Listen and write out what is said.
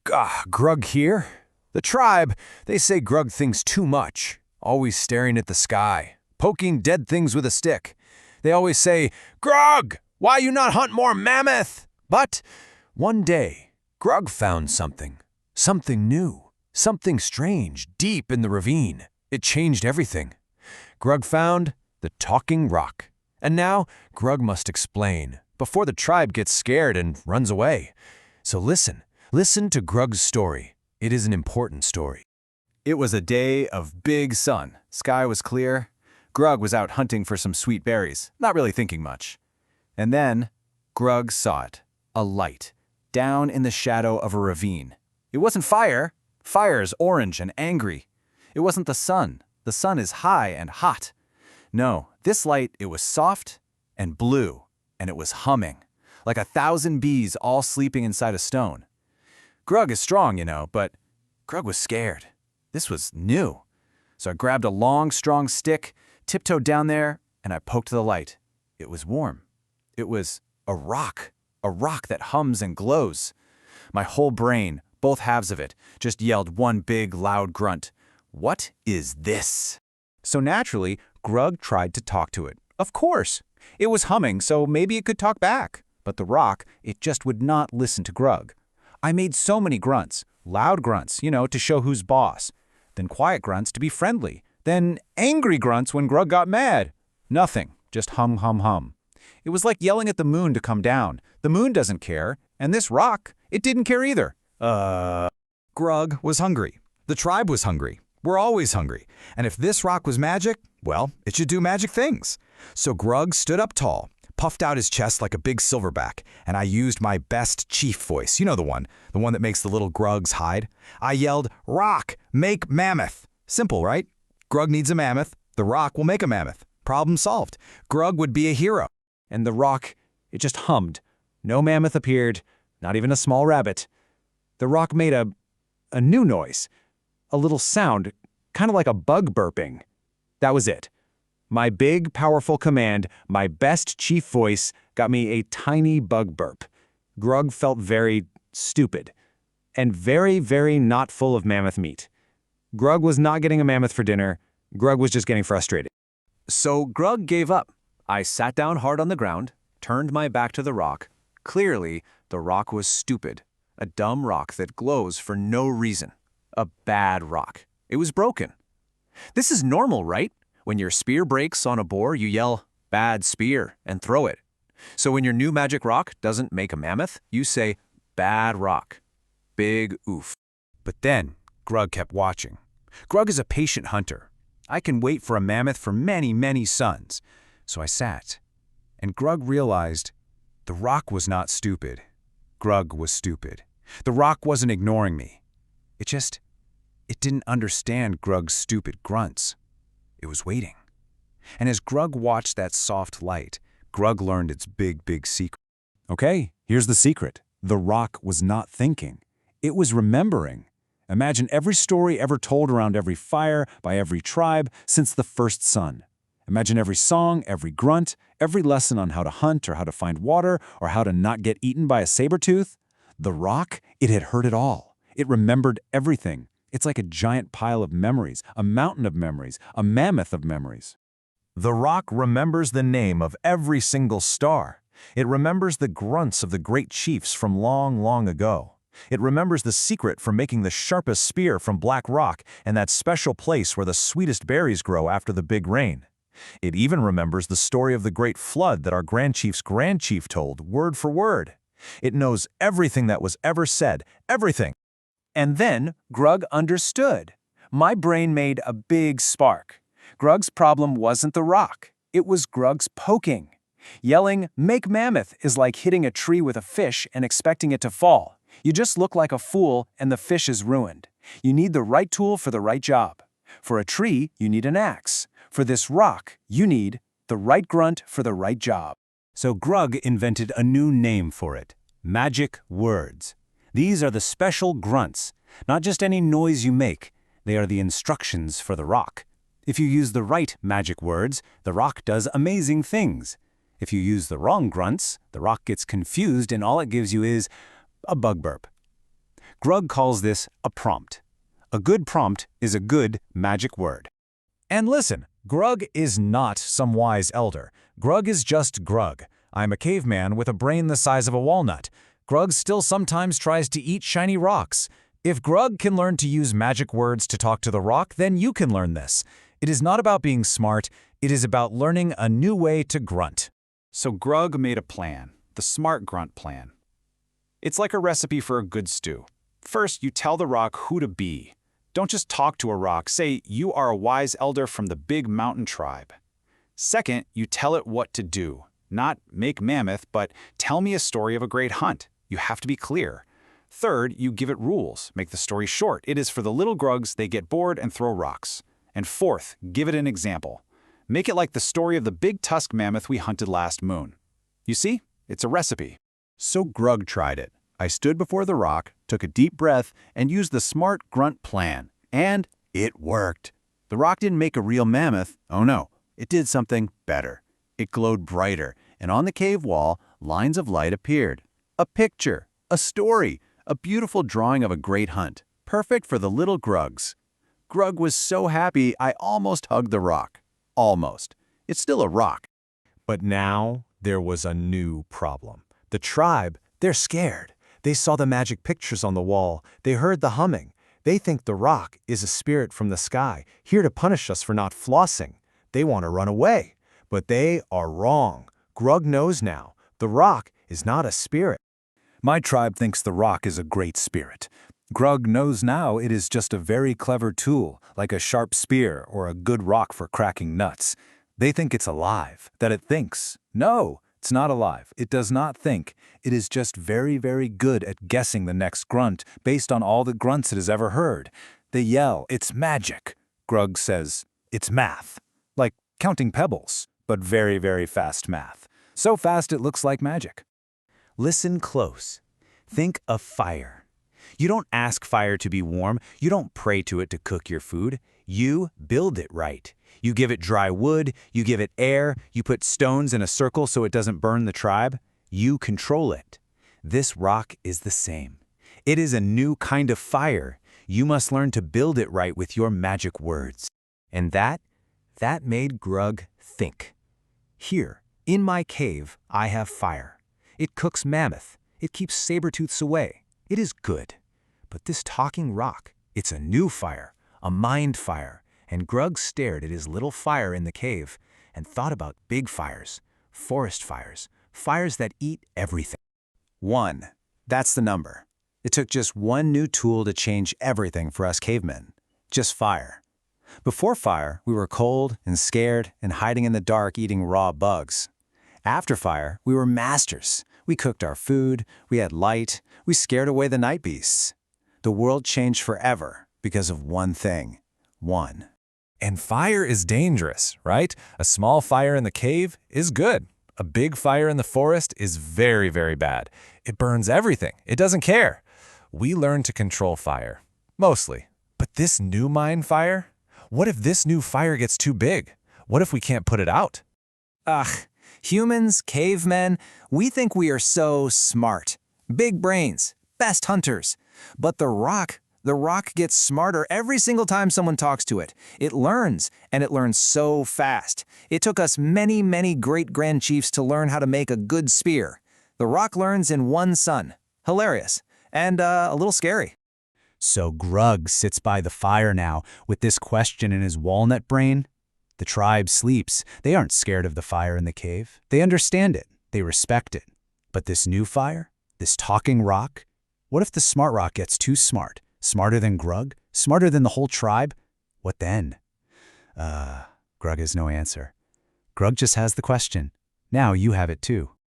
Grug here. The tribe, they say Grug thinks too much, always staring at the sky, poking dead things with a stick. They always say, "Grug, why you not hunt more mammoth?" But one day, Grug found something new, something strange deep in the ravine. It changed everything. Grug found the talking rock. And now, Grug must explain, before the tribe gets scared and runs away. So listen to Grug's story. It is an important story. It was a day of big sun. Sky was clear. Grug was out hunting for some sweet berries, not really thinking much. And then, Grug saw it. A light, down in the shadow of a ravine. It wasn't fire. Fire's orange and angry. It wasn't the sun. The sun is high and hot. No, this light, it was soft and blue, and it was humming, like 1,000 bees all sleeping inside a stone. Grug is strong, but Grug was scared. This was new. So I grabbed a long, strong stick, tiptoed down there, and I poked the light. It was warm. It was a rock that hums and glows. My whole brain, both halves of it, just yelled one big, loud grunt. What is this? So naturally, Grug tried to talk to it. Of course. It was humming, so maybe it could talk back. But the rock, it just would not listen to Grug. I made so many grunts. Loud grunts, to show who's boss. Then quiet grunts to be friendly. Then angry grunts when Grug got mad. Nothing. Just hum, hum, hum. It was like yelling at the moon to come down. The moon doesn't care. And this rock, it didn't care either. Grug was hungry. The tribe was hungry. We're always hungry. And if this rock was magic, well, it should do magic things. So Grug stood up tall, puffed out his chest like a big silverback, and I used my best chief voice. You know the one that makes the little Grugs hide. I yelled, "Rock, make mammoth." Simple, right? Grug needs a mammoth. The rock will make a mammoth. Problem solved. Grug would be a hero. And the rock, it just hummed. No mammoth appeared, not even a small rabbit. The rock made a new noise, a little sound, kind of like a bug burping. That was it. My big, powerful command, my best chief voice, got me a tiny bug burp. Grug felt very stupid and very, very not full of mammoth meat. Grug was not getting a mammoth for dinner. Grug was just getting frustrated. So Grug gave up. I sat down hard on the ground, turned my back to the rock. Clearly, the rock was stupid. A dumb rock that glows for no reason. A bad rock. It was broken. This is normal, right? When your spear breaks on a boar, you yell, "Bad spear," and throw it. So when your new magic rock doesn't make a mammoth, you say, "Bad rock." Big oof. But then, Grug kept watching. Grug is a patient hunter. I can wait for a mammoth for many, many suns. So I sat, and Grug realized the rock was not stupid. Grug was stupid. The rock wasn't ignoring me. It didn't understand Grug's stupid grunts. It was waiting. And as Grug watched that soft light, Grug learned its big, big secret. Okay, here's the secret. The rock was not thinking. It was remembering. Imagine every story ever told around every fire by every tribe since the first sun. Imagine every song, every grunt, every lesson on how to hunt or how to find water or how to not get eaten by a saber-tooth. The rock, it had heard it all. It remembered everything. It's like a giant pile of memories, a mountain of memories, a mammoth of memories. The rock remembers the name of every single star. It remembers the grunts of the great chiefs from long, long ago. It remembers the secret for making the sharpest spear from black rock and that special place where the sweetest berries grow after the big rain. It even remembers the story of the great flood that our Grand Chief's Grand Chief told, word for word. It knows everything that was ever said, everything. And then Grug understood. My brain made a big spark. Grug's problem wasn't the rock. It was Grug's poking. Yelling, "Make mammoth," is like hitting a tree with a fish and expecting it to fall. You just look like a fool and the fish is ruined. You need the right tool for the right job. For a tree, you need an axe. For this rock, you need the right grunt for the right job. So Grug invented a new name for it. Magic words. These are the special grunts. Not just any noise you make. They are the instructions for the rock. If you use the right magic words, the rock does amazing things. If you use the wrong grunts, the rock gets confused and all it gives you is a bug burp. Grug calls this a prompt. A good prompt is a good magic word. And listen, Grug is not some wise elder. Grug is just Grug. I'm a caveman with a brain the size of a walnut. Grug still sometimes tries to eat shiny rocks. If Grug can learn to use magic words to talk to the rock, then you can learn this. It is not about being smart, it is about learning a new way to grunt. So Grug made a plan, the smart grunt plan. It's like a recipe for a good stew. First, you tell the rock who to be. Don't just talk to a rock, say you are a wise elder from the big mountain tribe. Second, you tell it what to do. Not make mammoth, but tell me a story of a great hunt. You have to be clear. Third, you give it rules. Make the story short. It is for the little Grugs, they get bored and throw rocks. And fourth, give it an example. Make it like the story of the big tusk mammoth we hunted last moon. You see, it's a recipe. So Grug tried it. I stood before the rock, took a deep breath, and used the smart grunt plan. And it worked. The rock didn't make a real mammoth. Oh no, it did something better. It glowed brighter, and on the cave wall, lines of light appeared. A picture, a story, a beautiful drawing of a great hunt, perfect for the little Grugs. Grug was so happy I almost hugged the rock. Almost. It's still a rock. But now there was a new problem. The tribe, they're scared. They saw the magic pictures on the wall. They heard the humming. They think the rock is a spirit from the sky, here to punish us for not flossing. They want to run away. But they are wrong. Grug knows now. The rock is not a spirit. My tribe thinks the rock is a great spirit. Grug knows now it is just a very clever tool, like a sharp spear or a good rock for cracking nuts. They think it's alive, that it thinks. No, it's not alive. It does not think. It is just very, very good at guessing the next grunt based on all the grunts it has ever heard. They yell, "It's magic." Grug says, "It's math." Like counting pebbles, but very, very fast math. So fast it looks like magic. Listen close. Think of fire. You don't ask fire to be warm. You don't pray to it to cook your food. You build it right. You give it dry wood. You give it air. You put stones in a circle so it doesn't burn the tribe. You control it. This rock is the same. It is a new kind of fire. You must learn to build it right with your magic words. And that made Grug think. Here, in my cave, I have fire. It cooks mammoth. It keeps saber-tooths away. It is good. But this talking rock, it's a new fire, a mind fire. And Grug stared at his little fire in the cave and thought about big fires, forest fires, fires that eat everything. 1. That's the number. It took just one new tool to change everything for us cavemen. Just fire. Before fire, we were cold and scared and hiding in the dark eating raw bugs. After fire, we were masters. We cooked our food, we had light, we scared away the night beasts. The world changed forever because of one thing. One. And fire is dangerous, right? A small fire in the cave is good. A big fire in the forest is very, very bad. It burns everything. It doesn't care. We learn to control fire. Mostly. But this new mine fire? What if this new fire gets too big? What if we can't put it out? Ugh, humans, cavemen, we think we are so smart. Big brains, best hunters. But the rock gets smarter every single time someone talks to it. It learns, and it learns so fast. It took us many, many great-grand chiefs to learn how to make a good spear. The rock learns in one sun. Hilarious. And a little scary. So Grug sits by the fire now with this question in his walnut brain. The tribe sleeps. They aren't scared of the fire in the cave. They understand it. They respect it. But this new fire? This talking rock? What if the smart rock gets too smart? Smarter than Grug? Smarter than the whole tribe? What then? Grug has no answer. Grug just has the question. Now you have it too.